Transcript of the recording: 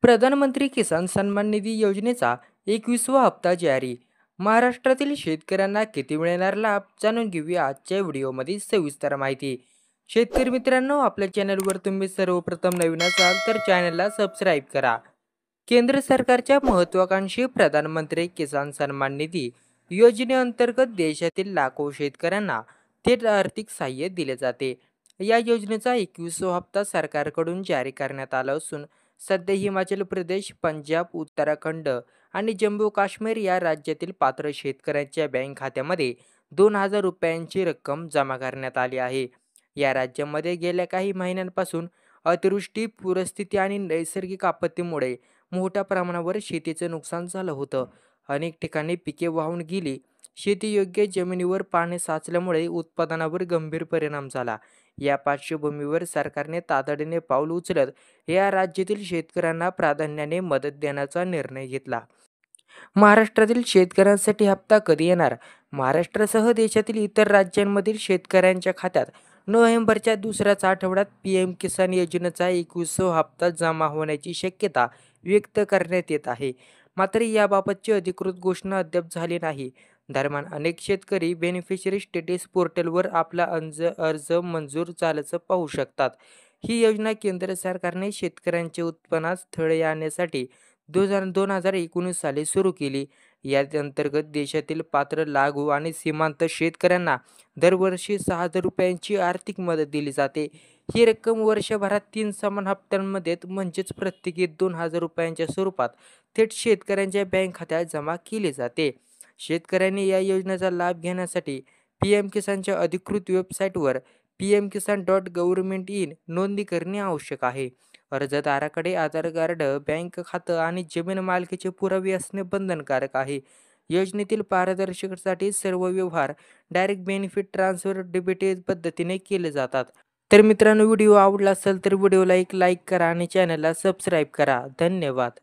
प्रधानमंत्री किसान सन्मान निधी योजनेचा 21वा हप्ता जारी. महाराष्ट्रातील शेतकऱ्यांना किती मिळणार लाभ जाणून घेऊया आजच्या व्हिडिओमध्ये सविस्तर माहिती. शेतकरी मित्रांनो, आपल्या चॅनलवर तुम्ही सर्वप्रथम नवीन असाल तर चॅनलला सबस्क्राईब करा. केंद्र सरकारच्या महत्वाकांक्षी प्रधानमंत्री किसान सन्मान निधी योजनेअंतर्गत देशातील लाखो शेतकऱ्यांना थेट आर्थिक सहाय्य दिले जाते. या योजनेचा 21वा हप्ता सरकारकडून जारी करण्यात आला असून सध्या हिमाचल प्रदेश, पंजाब, उत्तराखंड आणि जम्मू काश्मीर या राज्यातील पात्र शेतकऱ्यांच्या बँक खात्यामध्ये 2,000 रुपयांची रक्कम जमा करण्यात आली आहे. या राज्यामध्ये गेल्या काही महिन्यांपासून अतिवृष्टी, पूरस्थिती आणि नैसर्गिक आपत्तीमुळे मोठ्या प्रमाणावर शेतीचं नुकसान झालं होतं. अनेक ठिकाणी पिके वाहून गेली. शेतीयोग्य जमिनीवर पाणी साचल्यामुळे उत्पादनावर गंभीर परिणाम झाला. या पार्श्वभूमीवर सरकारने तातडीने पाऊल उचलत या राज्यातील शेतकऱ्यांना प्राधान्याने मदत देण्याचा निर्णय घेतला. महाराष्ट्रातील शेतकऱ्यांसाठी हप्ता कधी येणार? महाराष्ट्रासह देशातील इतर राज्यांमधील शेतकऱ्यांच्या खात्यात नोव्हेंबरच्या दुसऱ्याच आठवड्यात पीएम किसान योजनेचा 21वा हप्ता जमा होण्याची शक्यता व्यक्त करण्यात येत आहे. मात्र याबाबतची अधिकृत घोषणा अद्याप झाली नाही. दरम्यान अनेक शेतकरी बेनिफिशरी स्टेटस पोर्टलवर आपला अर्ज मंजूर झाल्याचं पाहू शकतात. ही योजना केंद्र सरकारने शेतकऱ्यांच्या उत्पन्नात तडे आणण्यासाठी 2019 साली सुरू केली. या अंतर्गत देशातील पात्र लागू आणि सीमांत शेतकऱ्यांना दरवर्षी 6,000 रुपयांची आर्थिक मदत दिली जाते. ही रक्कम वर्षभरात 3 समान हप्त्यांमध्ये म्हणजेच प्रत्येकी 2,000 रुपयांच्या स्वरूपात थेट शेतकऱ्यांच्या बँक खात्यात जमा केली जाते. शेतकऱ्यांनी या योजनेचा लाभ घेण्यासाठी पीएम किसानच्या अधिकृत वेबसाईटवर pmkisan.government.in नोंदणी करणे आवश्यक आहे. अर्जदाराकडे आधार कार्ड, बँक खातं आणि जमीन मालकीचे पुरावे असणे बंधनकारक आहे. योजनेतील पारदर्शकतेसाठी सर्व व्यवहार डायरेक्ट बेनिफिट ट्रान्सफर डीबीटी पद्धतीने केले जातात. तर मित्रांनो, व्हिडिओ आवडला असेल तर व्हिडिओला एक लाईक करा आणि चॅनलला सबस्क्राईब करा. धन्यवाद.